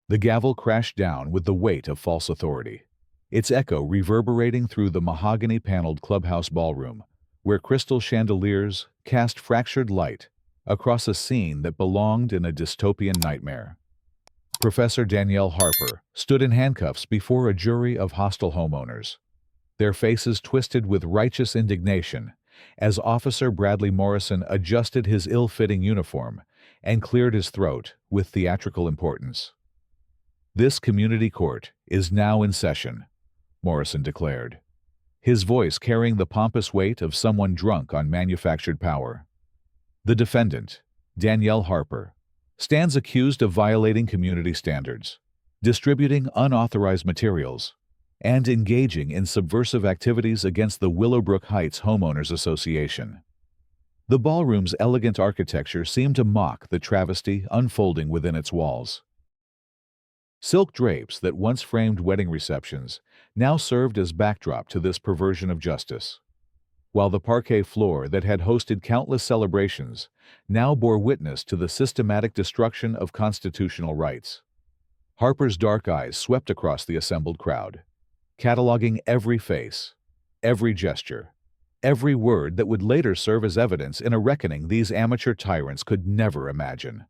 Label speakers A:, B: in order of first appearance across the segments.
A: The gavel crashed down with the weight of false authority, its echo reverberating through the mahogany-paneled clubhouse ballroom, where crystal chandeliers cast fractured light across a scene that belonged in a dystopian nightmare. Professor Danielle Harper stood in handcuffs before a jury of hostile homeowners, their faces twisted with righteous indignation as Officer Bradley Morrison adjusted his ill-fitting uniform and cleared his throat with theatrical importance. "This community court is now in session," Morrison declared, his voice carrying the pompous weight of someone drunk on manufactured power. The defendant, Danielle Harper, stands accused of violating community standards, distributing unauthorized materials, and engaging in subversive activities against the Willowbrook Heights Homeowners Association. The ballroom's elegant architecture seemed to mock the travesty unfolding within its walls. Silk drapes that once framed wedding receptions now served as backdrop to this perversion of justice, while the parquet floor that had hosted countless celebrations now bore witness to the systematic destruction of constitutional rights. Harper's dark eyes swept across the assembled crowd, cataloging every face, every gesture, every word that would later serve as evidence in a reckoning these amateur tyrants could never imagine.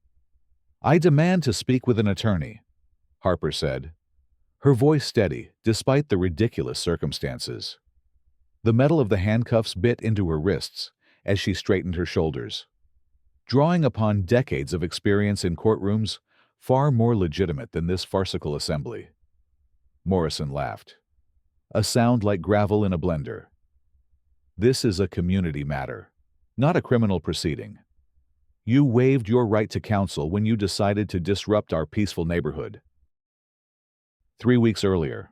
A: "I demand to speak with an attorney," Harper said, her voice steady despite the ridiculous circumstances. The metal of the handcuffs bit into her wrists as she straightened her shoulders, drawing upon decades of experience in courtrooms far more legitimate than this farcical assembly. Morrison laughed, a sound like gravel in a blender. "This is a community matter, not a criminal proceeding. You waived your right to counsel when you decided to disrupt our peaceful neighborhood." 3 weeks earlier,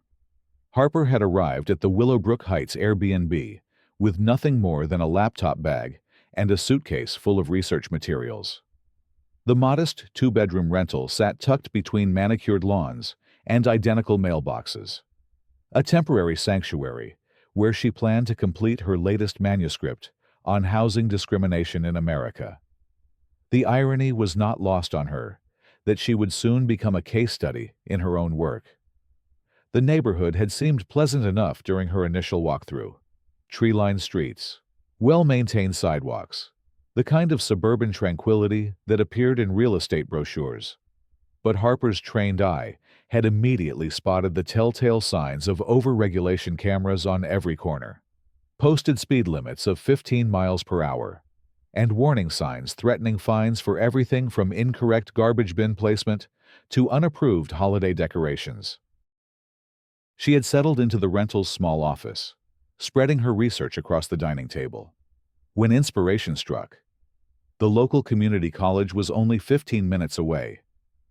A: Harper had arrived at the Willowbrook Heights Airbnb with nothing more than a laptop bag and a suitcase full of research materials. The modest two-bedroom rental sat tucked between manicured lawns and identical mailboxes, a temporary sanctuary where she planned to complete her latest manuscript on housing discrimination in America. The irony was not lost on her that she would soon become a case study in her own work. The neighborhood had seemed pleasant enough during her initial walkthrough. Tree-lined streets, well-maintained sidewalks, the kind of suburban tranquility that appeared in real estate brochures. But Harper's trained eye had immediately spotted the telltale signs of over-regulation cameras on every corner, posted speed limits of 15 miles per hour, and warning signs threatening fines for everything from incorrect garbage bin placement to unapproved holiday decorations. She had settled into the rental's small office, spreading her research across the dining table, when inspiration struck. The local community college was only 15 minutes away,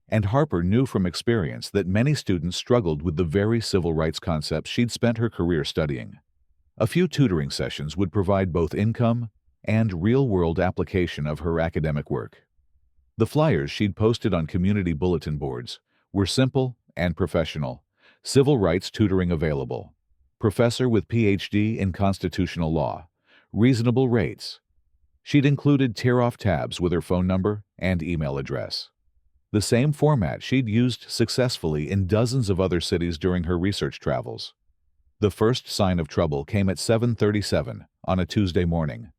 A: and Harper knew from experience that many students struggled with the very civil rights concepts she'd spent her career studying. A few tutoring sessions would provide both income and real-world application of her academic work. The flyers she'd posted on community bulletin boards were simple and professional. Civil rights tutoring available. Professor with PhD in constitutional law. Reasonable rates. She'd included tear-off tabs with her phone number and email address, the same format she'd used successfully in dozens of other cities during her research travels. The first sign of trouble came at 7:37 on a Tuesday morning.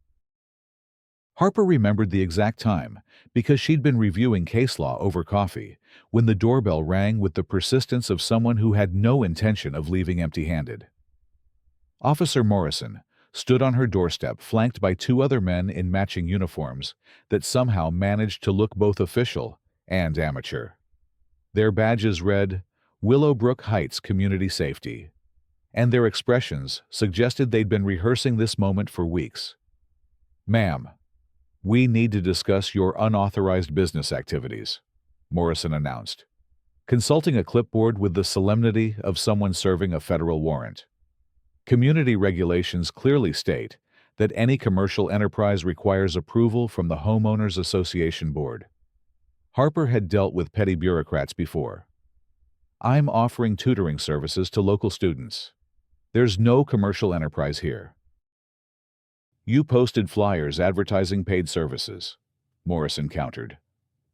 A: Harper remembered the exact time because she'd been reviewing case law over coffee when the doorbell rang with the persistence of someone who had no intention of leaving empty-handed. Officer Morrison stood on her doorstep flanked by 2 other men in matching uniforms that somehow managed to look both official and amateur. Their badges read, "Willowbrook Heights Community Safety," and their expressions suggested they'd been rehearsing this moment for weeks. "Ma'am, we need to discuss your unauthorized business activities," Morrison announced, consulting a clipboard with the solemnity of someone serving a federal warrant. Community regulations clearly state that any commercial enterprise requires approval from the Homeowners Association Board. Harper had dealt with petty bureaucrats before. "I'm offering tutoring services to local students. There's no commercial enterprise here." "You posted flyers advertising paid services," Morrison countered.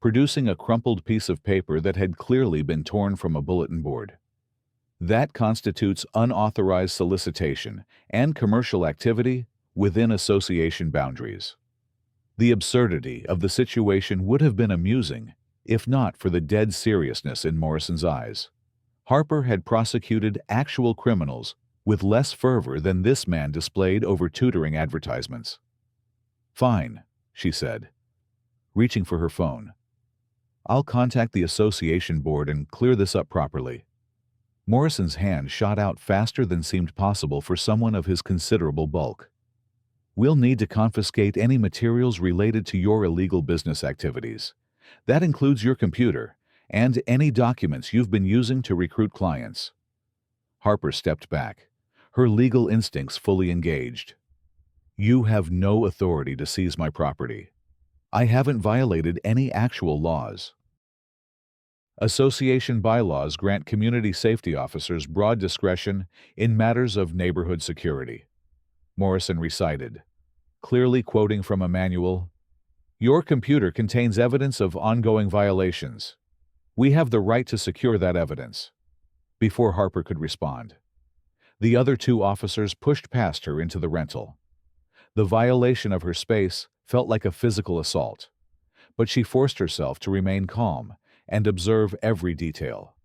A: producing a crumpled piece of paper that had clearly been torn from a bulletin board. That constitutes unauthorized solicitation and commercial activity within association boundaries. The absurdity of the situation would have been amusing if not for the dead seriousness in Morrison's eyes. Harper had prosecuted actual criminals with less fervor than this man displayed over tutoring advertisements. "Fine," she said, reaching for her phone. "I'll contact the association board and clear this up properly." Morrison's hand shot out faster than seemed possible for someone of his considerable bulk. "We'll need to confiscate any materials related to your illegal business activities. That includes your computer and any documents you've been using to recruit clients." Harper stepped back, her legal instincts fully engaged. "You have no authority to seize my property. I haven't violated any actual laws." Association bylaws grant community safety officers broad discretion in matters of neighborhood security. Morrison recited, clearly quoting from a manual, "Your computer contains evidence of ongoing violations. We have the right to secure that evidence." Before Harper could respond, the other two officers pushed past her into the rental. The violation of her space felt like a physical assault, but she forced herself to remain calm and observe every detail.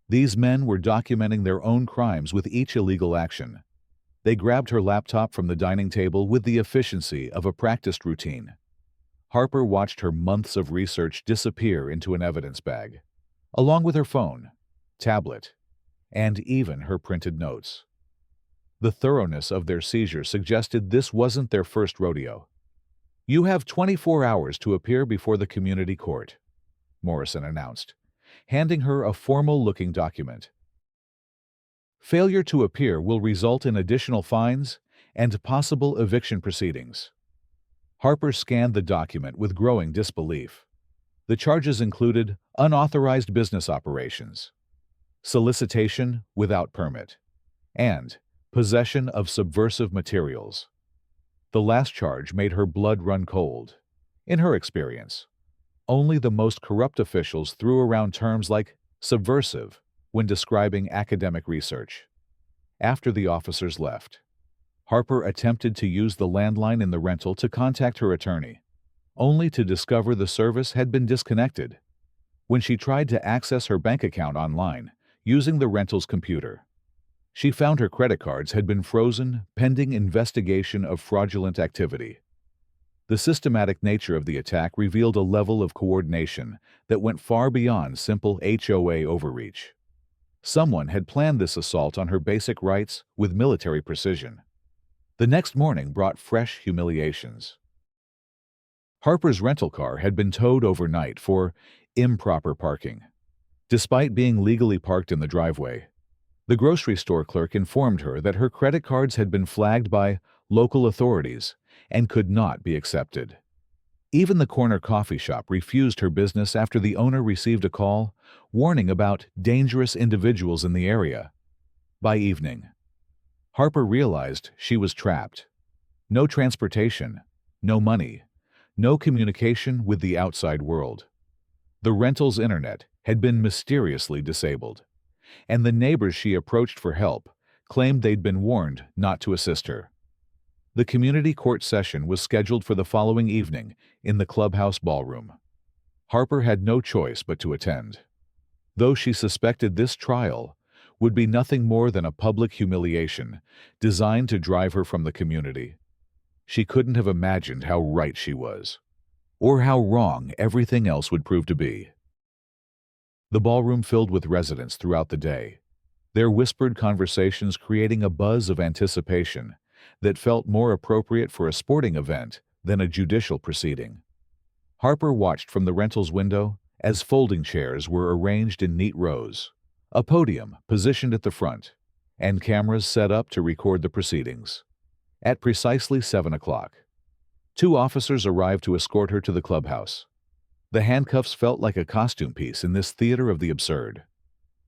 A: These men were documenting their own crimes with each illegal action. They grabbed her laptop from the dining table with the efficiency of a practiced routine. Harper watched her months of research disappear into an evidence bag, along with her phone, tablet, and even her printed notes. The thoroughness of their seizure suggested this wasn't their first rodeo. "You have 24 hours to appear before the community court," Morrison announced, handing her a formal-looking document. "Failure to appear will result in additional fines and possible eviction proceedings." Harper scanned the document with growing disbelief. The charges included unauthorized business operations, solicitation without permit, and possession of subversive materials. The last charge made her blood run cold. In her experience, only the most corrupt officials threw around terms like subversive when describing academic research. After the officers left, Harper attempted to use the landline in the rental to contact her attorney, only to discover the service had been disconnected. When she tried to access her bank account online, using the rental's computer, she found her credit cards had been frozen pending investigation of fraudulent activity. The systematic nature of the attack revealed a level of coordination that went far beyond simple HOA overreach. Someone had planned this assault on her basic rights with military precision. The next morning brought fresh humiliations. Harper's rental car had been towed overnight for improper parking. Despite being legally parked in the driveway, the grocery store clerk informed her that her credit cards had been flagged by local authorities and could not be accepted. Even the corner coffee shop refused her business after the owner received a call warning about dangerous individuals in the area. By evening, Harper realized she was trapped. No transportation, no money, no communication with the outside world. The rental's internet had been mysteriously disabled, and the neighbors she approached for help claimed they'd been warned not to assist her. The community court session was scheduled for the following evening in the clubhouse ballroom. Harper had no choice but to attend. Though she suspected this trial would be nothing more than a public humiliation designed to drive her from the community, she couldn't have imagined how right she was, or how wrong everything else would prove to be. The ballroom filled with residents throughout the day, their whispered conversations creating a buzz of anticipation that felt more appropriate for a sporting event than a judicial proceeding. Harper watched from the rental's window as folding chairs were arranged in neat rows, a podium positioned at the front, and cameras set up to record the proceedings. At precisely 7 o'clock, 2 officers arrived to escort her to the clubhouse. The handcuffs felt like a costume piece in this theater of the absurd.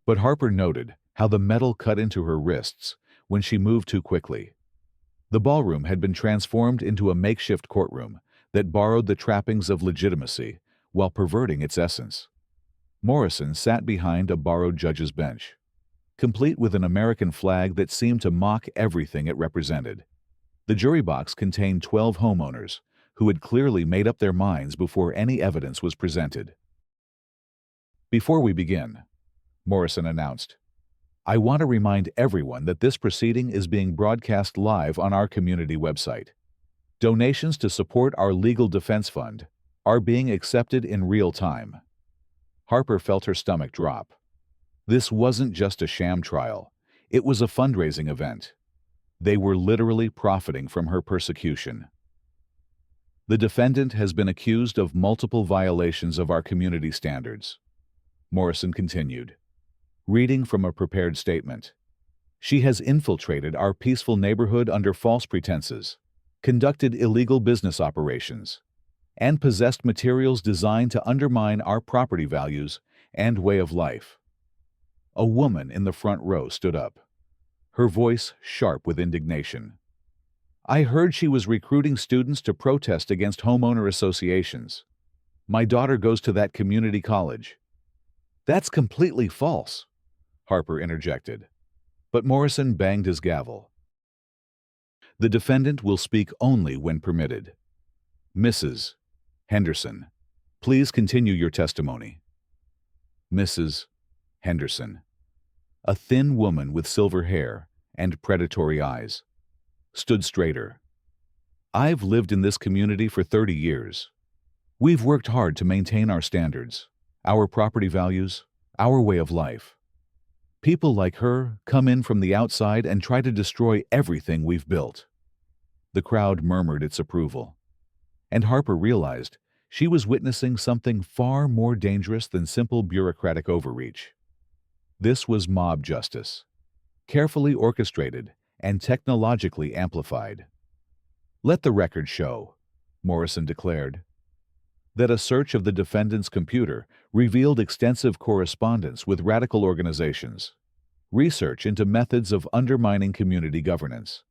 A: But Harper noted how the metal cut into her wrists when she moved too quickly. The ballroom had been transformed into a makeshift courtroom that borrowed the trappings of legitimacy while perverting its essence. Morrison sat behind a borrowed judge's bench, complete with an American flag that seemed to mock everything it represented. The jury box contained 12 homeowners who had clearly made up their minds before any evidence was presented. "Before we begin," Morrison announced, "I want to remind everyone that this proceeding is being broadcast live on our community website. Donations to support our legal defense fund are being accepted in real time." Harper felt her stomach drop. This wasn't just a sham trial. It was a fundraising event. They were literally profiting from her persecution. "The defendant has been accused of multiple violations of our community standards," Morrison continued, reading from a prepared statement. "She has infiltrated our peaceful neighborhood under false pretenses, conducted illegal business operations, and possessed materials designed to undermine our property values and way of life." A woman in the front row stood up, her voice sharp with indignation. "I heard she was recruiting students to protest against homeowner associations. My daughter goes to that community college." "That's completely false," Harper interjected. But Morrison banged his gavel. "The defendant will speak only when permitted. Mrs. Henderson, please continue your testimony." Mrs. Henderson, a thin woman with silver hair and predatory eyes, stood straighter. "I've lived in this community for 30 years. We've worked hard to maintain our standards, our property values, our way of life. People like her come in from the outside and try to destroy everything we've built." The crowd murmured its approval, and Harper realized she was witnessing something far more dangerous than simple bureaucratic overreach. This was mob justice, carefully orchestrated and technologically amplified. "Let the record show," Morrison declared, "that a search of the defendant's computer revealed extensive correspondence with radical organizations, research into methods of undermining community governance,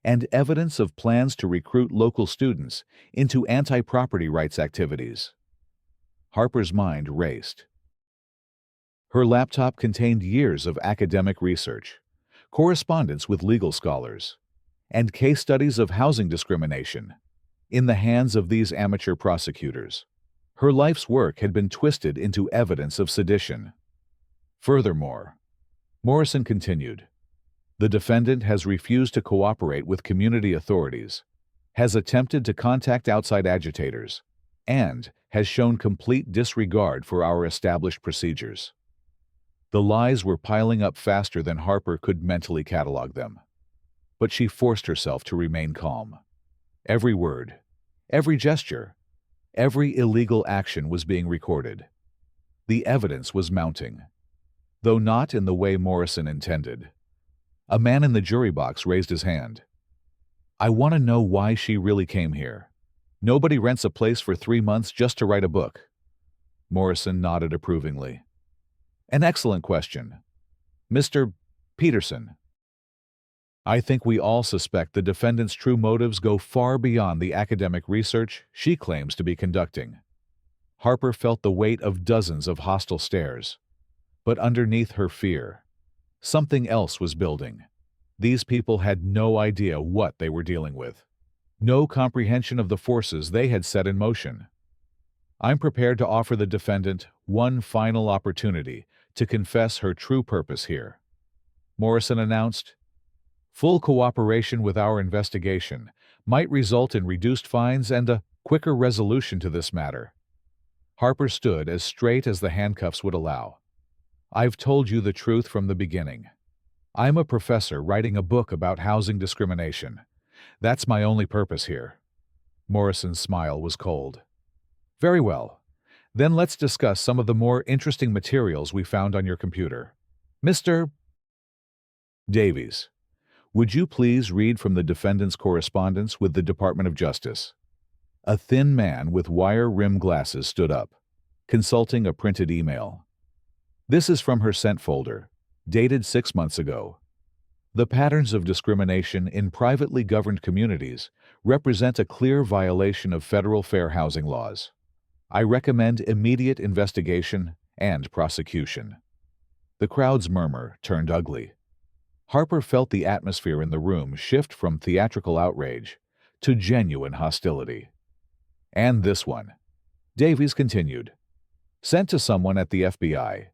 A: and evidence of plans to recruit local students into anti-property rights activities." Harper's mind raced. Her laptop contained years of academic research, correspondence with legal scholars, and case studies of housing discrimination in the hands of these amateur prosecutors. Her life's work had been twisted into evidence of sedition. Furthermore, Morrison continued, "The defendant has refused to cooperate with community authorities, has attempted to contact outside agitators, and has shown complete disregard for our established procedures." The lies were piling up faster than Harper could mentally catalog them. But she forced herself to remain calm. Every word, every gesture, every illegal action was being recorded. The evidence was mounting, though not in the way Morrison intended. A man in the jury box raised his hand. "I want to know why she really came here. Nobody rents a place for 3 months just to write a book." Morrison nodded approvingly. "An excellent question. Mr. Peterson, I think we all suspect the defendant's true motives go far beyond the academic research she claims to be conducting." Harper felt the weight of dozens of hostile stares. But underneath her fear, something else was building. These people had no idea what they were dealing with, no comprehension of the forces they had set in motion. "I'm prepared to offer the defendant one final opportunity to confess her true purpose here," Morrison announced. "Full cooperation with our investigation might result in reduced fines and a quicker resolution to this matter." Harper stood as straight as the handcuffs would allow. "I've told you the truth from the beginning. I'm a professor writing a book about housing discrimination. That's my only purpose here." Morrison's smile was cold. "Very well. Then let's discuss some of the more interesting materials we found on your computer. Mr. Davies, would you please read from the defendant's correspondence with the Department of Justice?" A thin man with wire-rimmed glasses stood up, consulting a printed email. "This is from her sent folder, dated 6 months ago. The patterns of discrimination in privately governed communities represent a clear violation of federal fair housing laws. I recommend immediate investigation and prosecution." The crowd's murmur turned ugly. Harper felt the atmosphere in the room shift from theatrical outrage to genuine hostility. "And this one," Davies continued, "sent to someone at the FBI.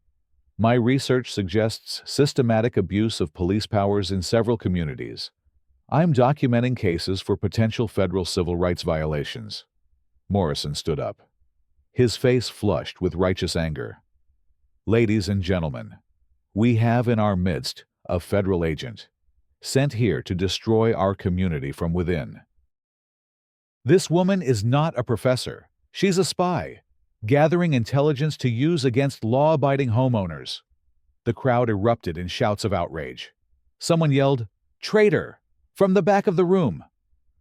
A: My research suggests systematic abuse of police powers in several communities. I'm documenting cases for potential federal civil rights violations." Morrison stood up. His face flushed with righteous anger. "Ladies and gentlemen, we have in our midst a federal agent, sent here to destroy our community from within. This woman is not a professor. She's a spy, gathering intelligence to use against law-abiding homeowners." The crowd erupted in shouts of outrage. Someone yelled, "Traitor!" from the back of the room.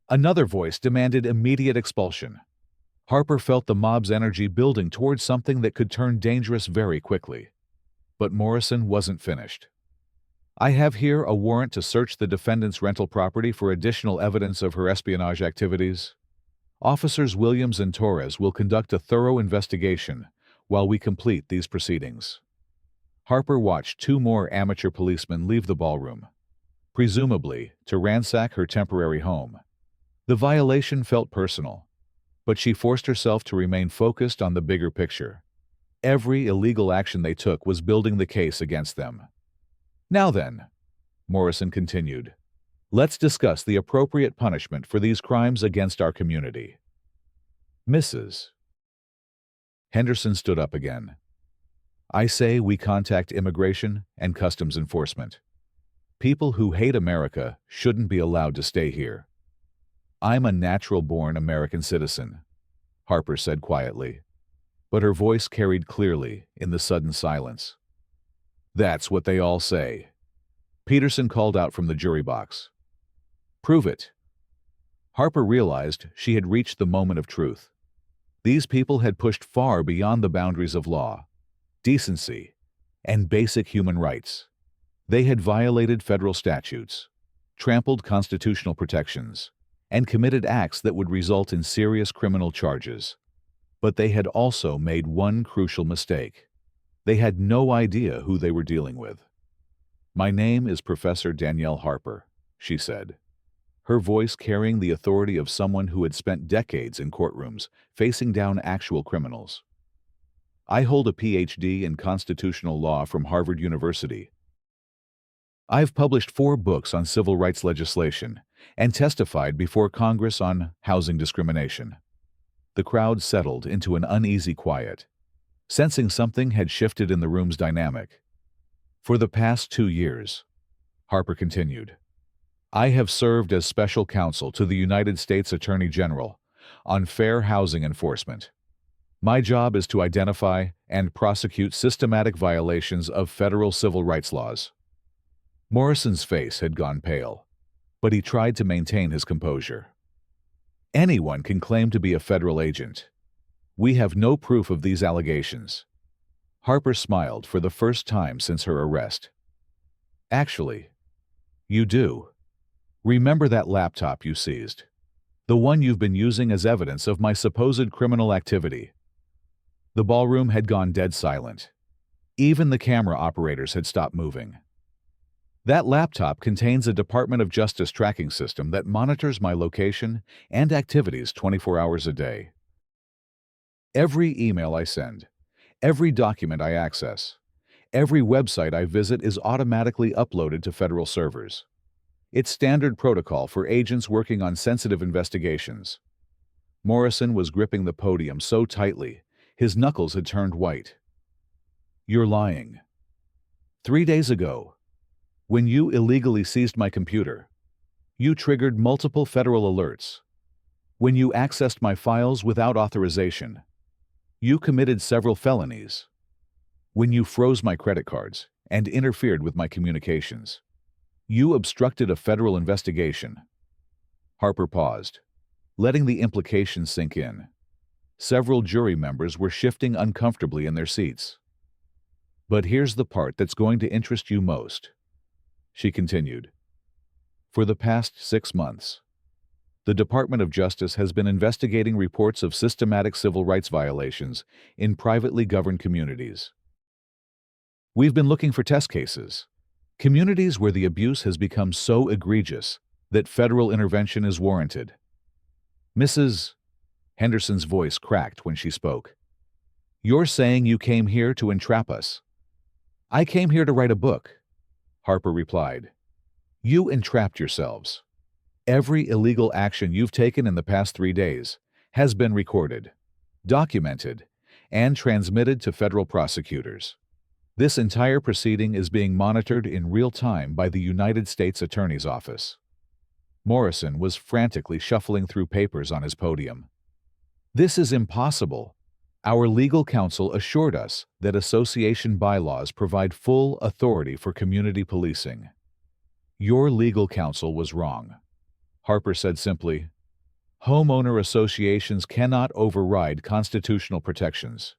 A: Another voice demanded immediate expulsion. Harper felt the mob's energy building towards something that could turn dangerous very quickly. But Morrison wasn't finished. "I have here a warrant to search the defendant's rental property for additional evidence of her espionage activities. Officers Williams and Torres will conduct a thorough investigation while we complete these proceedings." Harper watched two more amateur policemen leave the ballroom, presumably to ransack her temporary home. The violation felt personal, but she forced herself to remain focused on the bigger picture. Every illegal action they took was building the case against them. "Now then," Morrison continued, "let's discuss the appropriate punishment for these crimes against our community." "Mrs. Henderson stood up again. "I say we contact Immigration and Customs Enforcement. People who hate America shouldn't be allowed to stay here." "I'm a natural-born American citizen," Harper said quietly, but her voice carried clearly in the sudden silence. "That's what they all say," Peterson called out from the jury box. "Prove it." Harper realized she had reached the moment of truth. These people had pushed far beyond the boundaries of law, decency, and basic human rights. They had violated federal statutes, trampled constitutional protections, and committed acts that would result in serious criminal charges. But they had also made one crucial mistake. They had no idea who they were dealing with. "My name is Professor Danielle Harper," she said, her voice carrying the authority of someone who had spent decades in courtrooms facing down actual criminals. "I hold a PhD in constitutional law from Harvard University. I've published 4 books on civil rights legislation and testified before Congress on housing discrimination." The crowd settled into an uneasy quiet, sensing something had shifted in the room's dynamic. "For the past 2 years," Harper continued, "I have served as special counsel to the United States Attorney General on fair housing enforcement. My job is to identify and prosecute systematic violations of federal civil rights laws." Morrison's face had gone pale, but he tried to maintain his composure. "Anyone can claim to be a federal agent. We have no proof of these allegations." Harper smiled for the first time since her arrest. "Actually, you do. Remember that laptop you seized? The one you've been using as evidence of my supposed criminal activity." The ballroom had gone dead silent. Even the camera operators had stopped moving. "That laptop contains a Department of Justice tracking system that monitors my location and activities 24 hours a day. Every email I send, every document I access, every website I visit is automatically uploaded to federal servers. It's standard protocol for agents working on sensitive investigations." Morrison was gripping the podium so tightly, his knuckles had turned white. "You're lying. 3 days ago, when you illegally seized my computer, you triggered multiple federal alerts. When you accessed my files without authorization, you committed several felonies. When you froze my credit cards and interfered with my communications, you obstructed a federal investigation." Harper paused, letting the implications sink in. Several jury members were shifting uncomfortably in their seats. "But here's the part that's going to interest you most," she continued. "For the past 6 months, The Department of Justice has been investigating reports of systematic civil rights violations in privately governed communities. We've been looking for test cases, communities where the abuse has become so egregious that federal intervention is warranted. Mrs. Henderson's voice cracked when she spoke. "You're saying you came here to entrap us?" "I came here to write a book," Harper replied. "You entrapped yourselves. Every illegal action you've taken in the past 3 days has been recorded, documented, and transmitted to federal prosecutors. This entire proceeding is being monitored in real time by the United States Attorney's Office." Morrison was frantically shuffling through papers on his podium. "This is impossible. Our legal counsel assured us that association bylaws provide full authority for community policing." "Your legal counsel was wrong," Harper said simply. "Homeowner associations cannot override constitutional protections.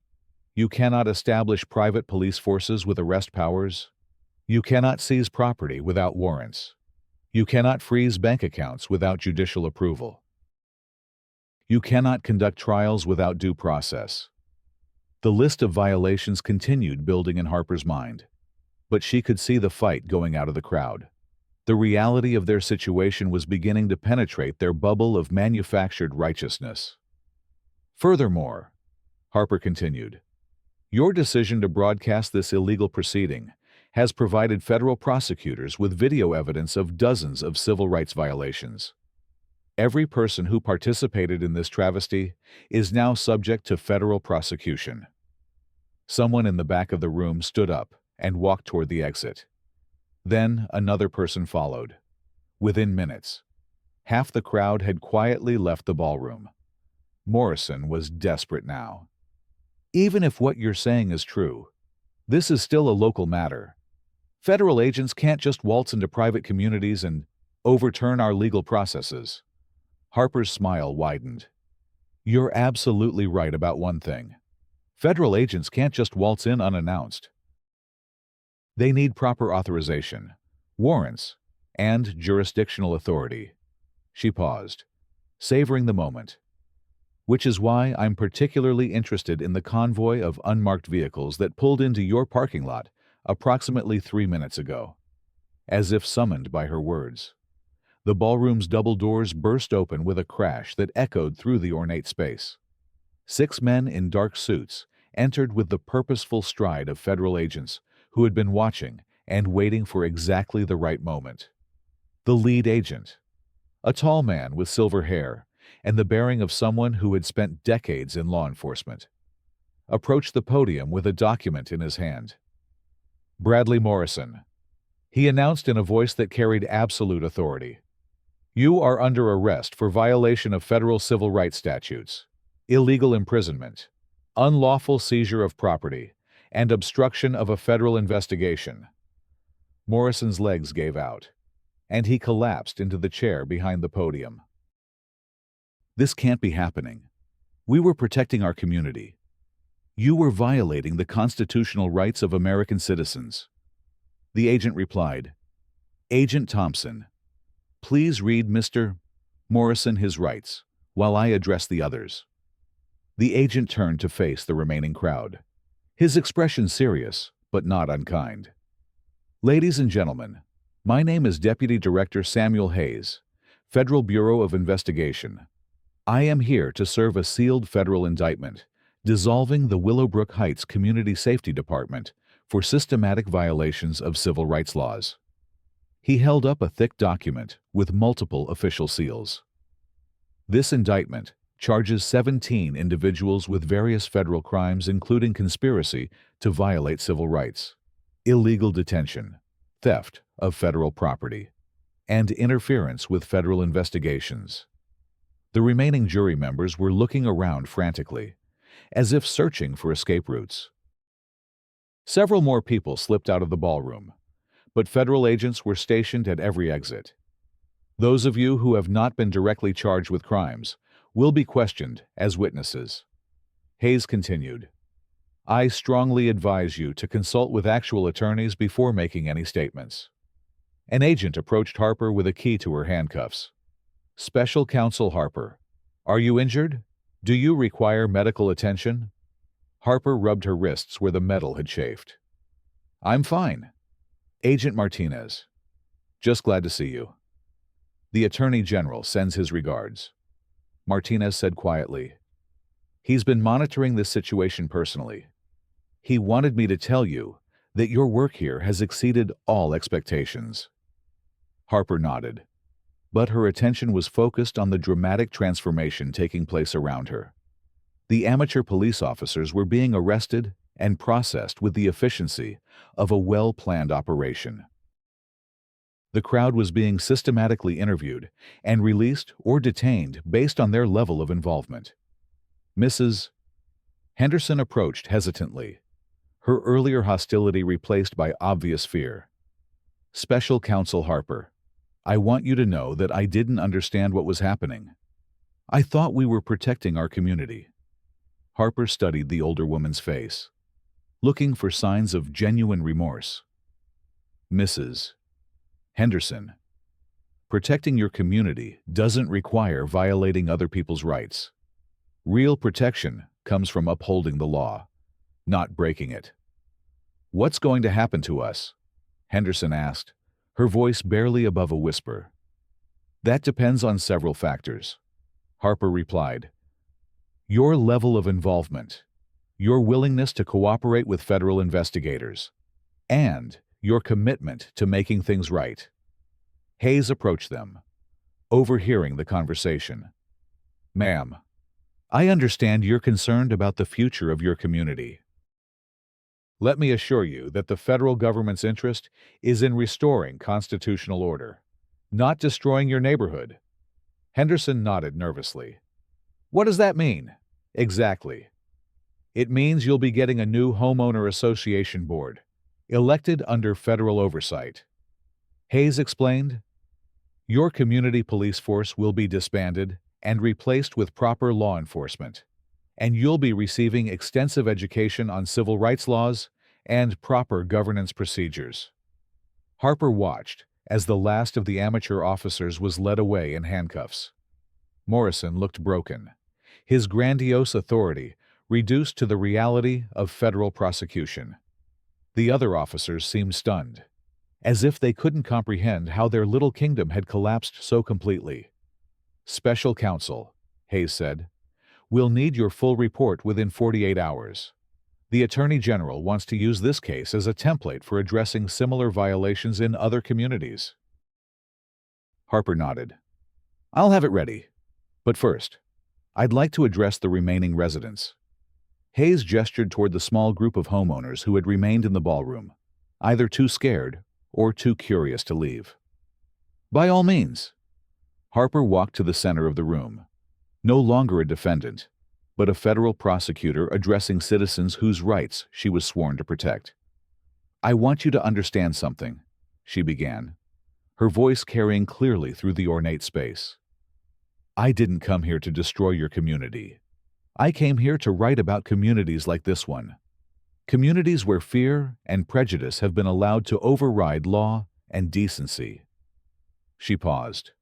A: You cannot establish private police forces with arrest powers. You cannot seize property without warrants. You cannot freeze bank accounts without judicial approval. You cannot conduct trials without due process." The list of violations continued building in Harper's mind, but she could see the fight going out of the crowd. The reality of their situation was beginning to penetrate their bubble of manufactured righteousness. "Furthermore," Harper continued, "your decision to broadcast this illegal proceeding has provided federal prosecutors with video evidence of dozens of civil rights violations. Every person who participated in this travesty is now subject to federal prosecution." Someone in the back of the room stood up and walked toward the exit. Then another person followed. Within minutes, half the crowd had quietly left the ballroom. Morrison was desperate now. "Even if what you're saying is true, this is still a local matter. Federal agents can't just waltz into private communities and overturn our legal processes." Harper's smile widened. "You're absolutely right about one thing. Federal agents can't just waltz in unannounced. They need proper authorization, warrants, and jurisdictional authority." She paused, savoring the moment. "Which is why I'm particularly interested in the convoy of unmarked vehicles that pulled into your parking lot approximately 3 minutes ago." As if summoned by her words, the ballroom's double doors burst open with a crash that echoed through the ornate space. 6 men in dark suits entered with the purposeful stride of federal agents who had been watching and waiting for exactly the right moment. The lead agent, a tall man with silver hair and the bearing of someone who had spent decades in law enforcement, approached the podium with a document in his hand. "Bradley Morrison," he announced in a voice that carried absolute authority, "you are under arrest for violation of federal civil rights statutes, illegal imprisonment, unlawful seizure of property, and obstruction of a federal investigation." Morrison's legs gave out, and he collapsed into the chair behind the podium. "This can't be happening. We were protecting our community. You were violating the constitutional rights of American citizens." The agent replied, "Agent Thompson, please read Mr. Morrison his rights while I address the others." The agent turned to face the remaining crowd, his expression serious but not unkind. "Ladies and gentlemen, my name is Deputy Director Samuel Hayes, Federal Bureau of Investigation. I am here to serve a sealed federal indictment dissolving the Willowbrook Heights Community Safety Department for systematic violations of civil rights laws." He held up a thick document with multiple official seals. "This indictment charges 17 individuals with various federal crimes including conspiracy to violate civil rights, illegal detention, theft of federal property, and interference with federal investigations." The remaining jury members were looking around frantically, as if searching for escape routes. Several more people slipped out of the ballroom, but federal agents were stationed at every exit. "Those of you who have not been directly charged with crimes will be questioned as witnesses." Hayes continued, "I strongly advise you to consult with actual attorneys before making any statements." An agent approached Harper with a key to her handcuffs. Special Counsel Harper. Are you injured? Do you require medical attention? Harper rubbed her wrists where the metal had chafed. I'm fine. Agent Martinez. Just glad to see you. The Attorney General sends his regards. Martinez said quietly. He's been monitoring this situation personally. He wanted me to tell you that your work here has exceeded all expectations. Harper nodded, but her attention was focused on the dramatic transformation taking place around her. The amateur police officers were being arrested and processed with the efficiency of a well-planned operation. The crowd was being systematically interviewed and released or detained based on their level of involvement. Mrs. Henderson approached hesitantly, her earlier hostility replaced by obvious fear. Special Counsel Harper, I want you to know that I didn't understand what was happening. I thought we were protecting our community. Harper studied the older woman's face, looking for signs of genuine remorse. Mrs. Henderson, protecting your community doesn't require violating other people's rights. Real protection comes from upholding the law, not breaking it. What's going to happen to us? Henderson asked, her voice barely above a whisper. That depends on several factors. Harper replied. Your level of involvement, your willingness to cooperate with federal investigators, and your commitment to making things right. Hayes approached them, overhearing the conversation. Ma'am, I understand you're concerned about the future of your community. Let me assure you that the federal government's interest is in restoring constitutional order, not destroying your neighborhood. Henderson nodded nervously. What does that mean? Exactly. It means you'll be getting a new homeowner association board, elected under federal oversight. Hayes explained, your community police force will be disbanded and replaced with proper law enforcement, and you'll be receiving extensive education on civil rights laws and proper governance procedures. Harper watched as the last of the amateur officers was led away in handcuffs. Morrison looked broken, his grandiose authority reduced to the reality of federal prosecution. The other officers seemed stunned, as if they couldn't comprehend how their little kingdom had collapsed so completely. Special Counsel, Hayes said, we'll need your full report within 48 hours. The Attorney General wants to use this case as a template for addressing similar violations in other communities. Harper nodded. I'll have it ready. But first, I'd like to address the remaining residents. Hayes gestured toward the small group of homeowners who had remained in the ballroom, either too scared or too curious to leave. By all means. Harper walked to the center of the room, no longer a defendant, but a federal prosecutor addressing citizens whose rights she was sworn to protect. I want you to understand something, she began, her voice carrying clearly through the ornate space. I didn't come here to destroy your community. I came here to write about communities like this one. Communities where fear and prejudice have been allowed to override law and decency. She paused,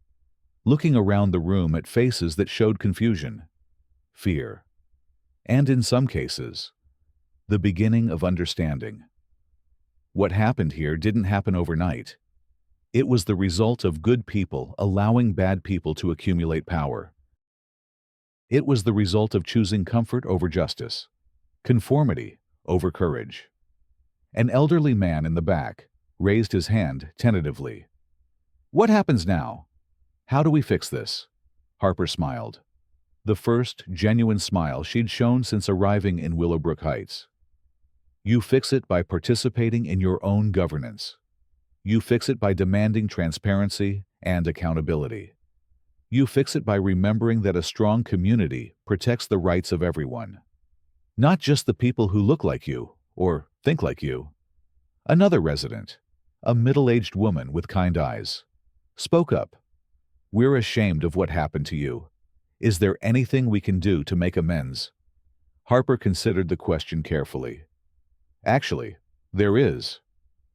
A: looking around the room at faces that showed confusion, fear, and in some cases, the beginning of understanding. What happened here didn't happen overnight. It was the result of good people allowing bad people to accumulate power. It was the result of choosing comfort over justice, conformity over courage. An elderly man in the back raised his hand tentatively. What happens now? How do we fix this? Harper smiled, the first genuine smile she'd shown since arriving in Willowbrook Heights. You fix it by participating in your own governance. You fix it by demanding transparency and accountability. You fix it by remembering that a strong community protects the rights of everyone, not just the people who look like you or think like you. Another resident, a middle-aged woman with kind eyes, spoke up. We're ashamed of what happened to you. Is there anything we can do to make amends? Harper considered the question carefully. Actually, there is.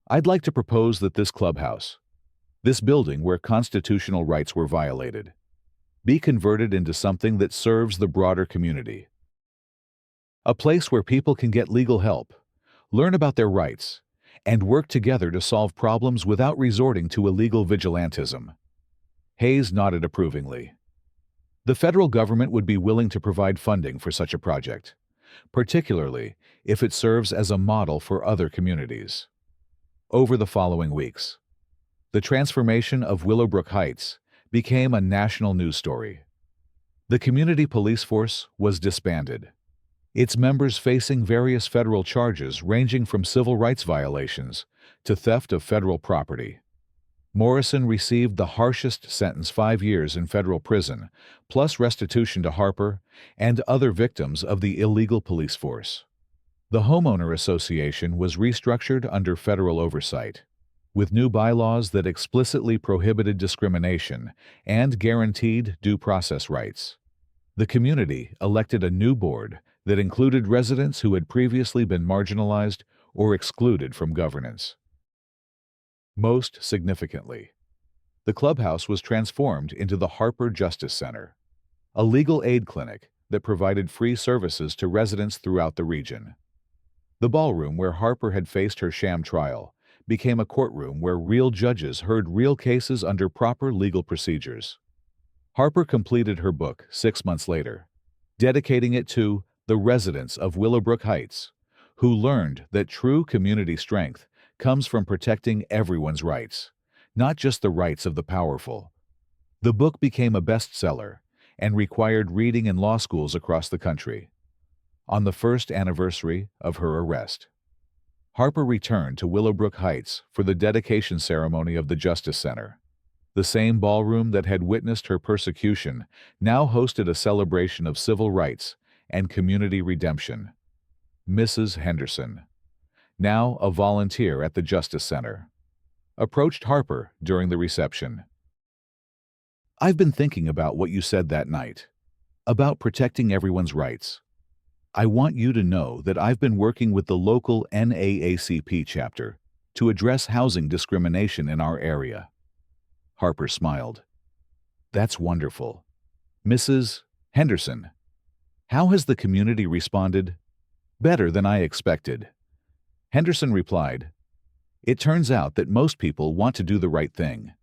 A: I'd like to propose that this clubhouse, this building where constitutional rights were violated, be converted into something that serves the broader community. A place where people can get legal help, learn about their rights, and work together to solve problems without resorting to illegal vigilantism. Hayes nodded approvingly. The federal government would be willing to provide funding for such a project, particularly if it serves as a model for other communities. Over the following weeks, the transformation of Willowbrook Heights became a national news story. The community police force was disbanded, its members facing various federal charges ranging from civil rights violations to theft of federal property. Morrison received the harshest sentence, 5 years in federal prison, plus restitution to Harper and other victims of the illegal police force. The homeowner association was restructured under federal oversight, with new bylaws that explicitly prohibited discrimination and guaranteed due process rights. The community elected a new board that included residents who had previously been marginalized or excluded from governance. Most significantly, the clubhouse was transformed into the Harper Justice Center, a legal aid clinic that provided free services to residents throughout the region. The ballroom where Harper had faced her sham trial became a courtroom where real judges heard real cases under proper legal procedures. Harper completed her book 6 months later, dedicating it to the residents of Willowbrook Heights, who learned that true community strength comes from protecting everyone's rights, not just the rights of the powerful. The book became a bestseller and required reading in law schools across the country. On the first anniversary of her arrest, Harper returned to Willowbrook Heights for the dedication ceremony of the Justice Center. The same ballroom that had witnessed her persecution now hosted a celebration of civil rights and community redemption. Mrs. Henderson, now a volunteer at the Justice Center, approached Harper during the reception. "I've been thinking about what you said that night, about protecting everyone's rights. I want you to know that I've been working with the local NAACP chapter to address housing discrimination in our area." Harper smiled. "That's wonderful. Mrs. Henderson, how has the community responded?" "Better than I expected." Henderson replied, "It turns out that most people want to do the right thing.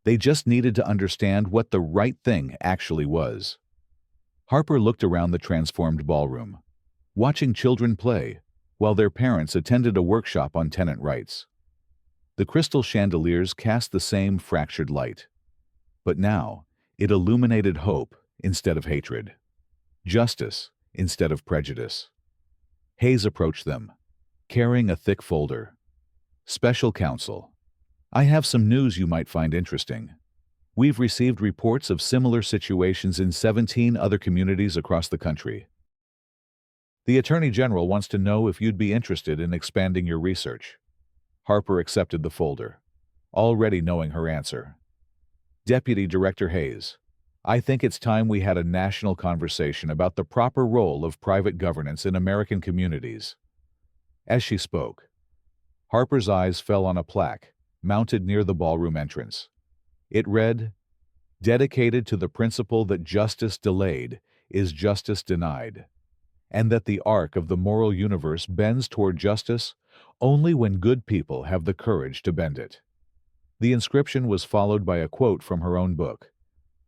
A: They just needed to understand what the right thing actually was." Harper looked around the transformed ballroom, watching children play while their parents attended a workshop on tenant rights. The crystal chandeliers cast the same fractured light, but now it illuminated hope instead of hatred, justice instead of prejudice. Hayes approached them, carrying a thick folder. "Special Counsel, I have some news you might find interesting. We've received reports of similar situations in 17 other communities across the country. The Attorney General wants to know if you'd be interested in expanding your research." Harper accepted the folder, already knowing her answer. "Deputy Director Hayes, I think it's time we had a national conversation about the proper role of private governance in American communities." As she spoke, Harper's eyes fell on a plaque mounted near the ballroom entrance. It read, "Dedicated to the principle that justice delayed is justice denied, and that the arc of the moral universe bends toward justice only when good people have the courage to bend it." The inscription was followed by a quote from her own book.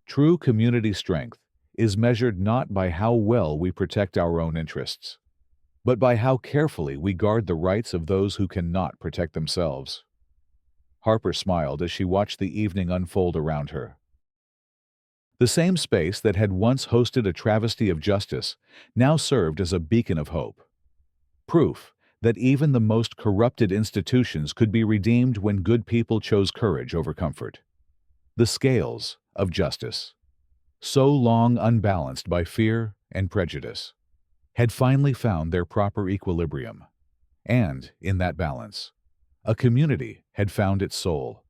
A: "True community strength is measured not by how well we protect our own interests, but by how carefully we guard the rights of those who cannot protect themselves." Harper smiled as she watched the evening unfold around her. The same space that had once hosted a travesty of justice now served as a beacon of hope. Proof that even the most corrupted institutions could be redeemed when good people chose courage over comfort. The scales of justice, so long unbalanced by fear and prejudice, had finally found their proper equilibrium. And, in that balance, a community had found its soul.